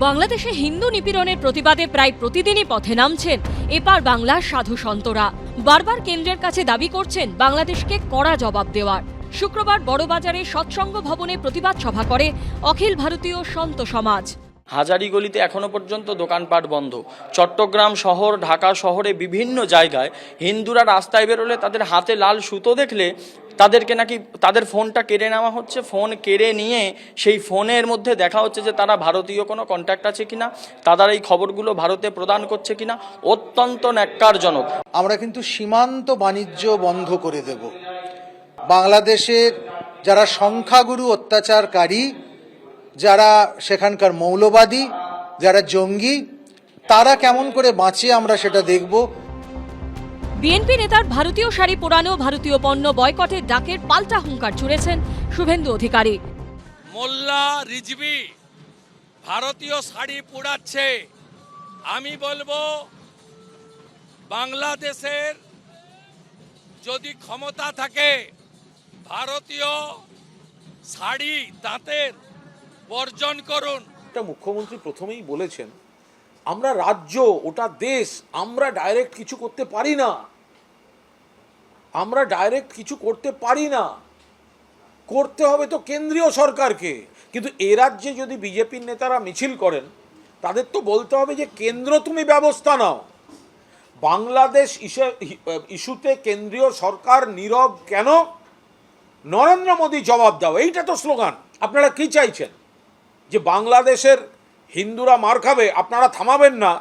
বাংলাদেশে হিন্দু নিপীড়নের প্রতিবাদে প্রায় প্রতিদিনই পথে নামছেন এপার বাংলার সাধু সন্তরা। বারবার কেন্দ্রের কাছে দাবি করছেন বাংলাদেশকে কড়া জবাব দেওয়ার। শুক্রবার বড়বাজারে সৎসঙ্গ ভবনে প্রতিবাদ সভা করে অখিল ভারতীয় সন্ত সমাজ। হাজারীগলিতে এখনো পর্যন্ত দোকানপাট বন্ধ। চট্টগ্রাম শহর, ঢাকা শহরে বিভিন্ন জায়গায় হিন্দুরা রাস্তায় বেরোলে তাদের হাতে লাল সুতো দেখলে তাদেরকে নাকি তাদের ফোনটা কেড়ে নেওয়া হচ্ছে। ফোন কেড়ে নিয়ে সেই ফোনের মধ্যে দেখা হচ্ছে যে তারা ভারতীয় কোনো কন্ট্যাক্ট আছে কিনা, তারা এই খবরগুলো ভারতে প্রদান করছে কিনা। অত্যন্ত ন্যাক্কারজনক। আমরা কিন্তু সীমান্ত বাণিজ্য বন্ধ করে দেব। বাংলাদেশের যারা সংখ্যাগুরু অত্যাচারকারী, যারা সেখানকার মৌলবাদী, যারা জঙ্গি, তারা কেমন করে বাঁচে আমরা সেটা দেখব। বিএনপি নেতার ভারতীয় শাড়ি পোড়ানো, ভারতীয় পণ্য বয়কটের ডাকের পাল্টা হুঙ্কার ছুড়েছেন শুভেন্দু অধিকারী। মোল্লা রিজভী ভারতীয় শাড়ি পোড়াচ্ছে। আমি বলবো, বাংলাদেশের যদি ক্ষমতা থাকে ভারতীয় শাড়ি তাঁতের বর্জন করুন। এটা মুখ্যমন্ত্রী প্রথমেই বলেছেন, আমরা রাজ্য, ওটা দেশ, আমরা ডাইরেক্ট কিছু করতে পারি না। আমরা ডাইরেক্ট কিছু করতে পারি না, করতে হবে তো কেন্দ্রীয় সরকারকে। কিন্তু এ রাজ্যে যদি বিজেপির নেতারা মিছিল করেন, তাদের তো বলতে হবে যে কেন্দ্র তুমি ব্যবস্থা নাও। বাংলাদেশ ইস্যুতে কেন্দ্রীয় সরকার নীরব কেন? নরেন্দ্র মোদী জবাব দাও, এইটা তো স্লোগান। আপনারা কি চাইছেন? যে বাংলাদেশের হিন্দুরা মার খাবে, আপনারা থামাবেন না,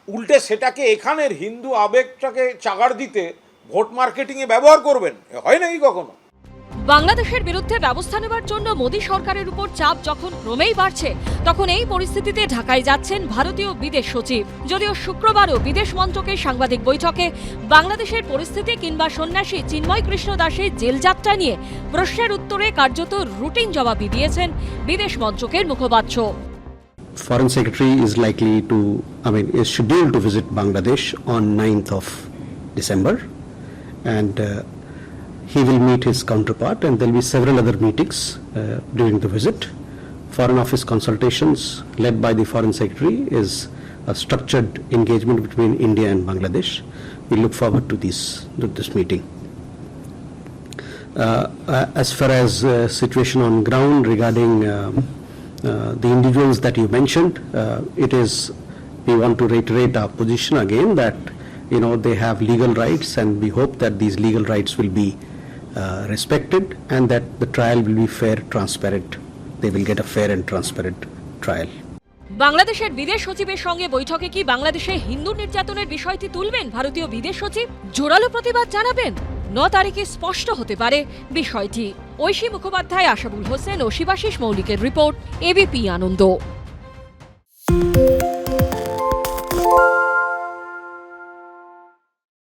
উল্টে সেটাকে এখানের হিন্দু আবেগটাকে চাগাড় দিতে ভোট মার্কেটিংয়ে ব্যবহার করবেন? হয় নাকি কখনো? বাংলাদেশের বিরুদ্ধে ব্যবস্থা নেওয়ার জন্য মোদী সরকারের উপর চাপ যখন ক্রমেই বাড়ছে, তখন এই পরিস্থিতিতে ঢাকায় যাচ্ছেন ভারতীয় বিদেশ সচিব। যদিও শুক্রবারও বিদেশ মন্ত্রকের সাংবাদিক বৈঠকে বাংলাদেশের পরিস্থিতি কিংবা সন্ন্যাসী চিন্ময় কৃষ্ণ দাসের জেলযাত্রা নিয়ে প্রশ্নের উত্তরে কার্যত রুটিন জবাবই দিয়েছেন বিদেশ মন্ত্রকের মুখপাত্র। Foreign Secretary is likely to, is scheduled to visit Bangladesh on 9th of December, and he will meet his counterpart, and there will be several other meetings during the visit. Foreign Office consultations led by the Foreign Secretary is a structured engagement between India and Bangladesh. We look forward to this meeting. As far as situation on ground regarding the individuals that you mentioned, we want to reiterate our position again that they have legal rights, and we hope that these legal rights will be respected, and that the trial will be fair, transparent. They will get a fair and transparent trial. বাংলাদেশের বিদেশ সচিবের সঙ্গে বৈঠকে কি বাংলাদেশে হিন্দু নির্যাতনের বিষয়টি তুলবেন ভারতীয় বিদেশ সচিব? জোরালো প্রতিবাদ জানাবেন? 9 তারিখে স্পষ্ট হতে পারে বিষয়টি। ঐশী মুখোপাধ্যায়, আশাবুল হোসেন ও শিবাশিস মৌলিকের রিপোর্ট, এবিপি আনন্দ।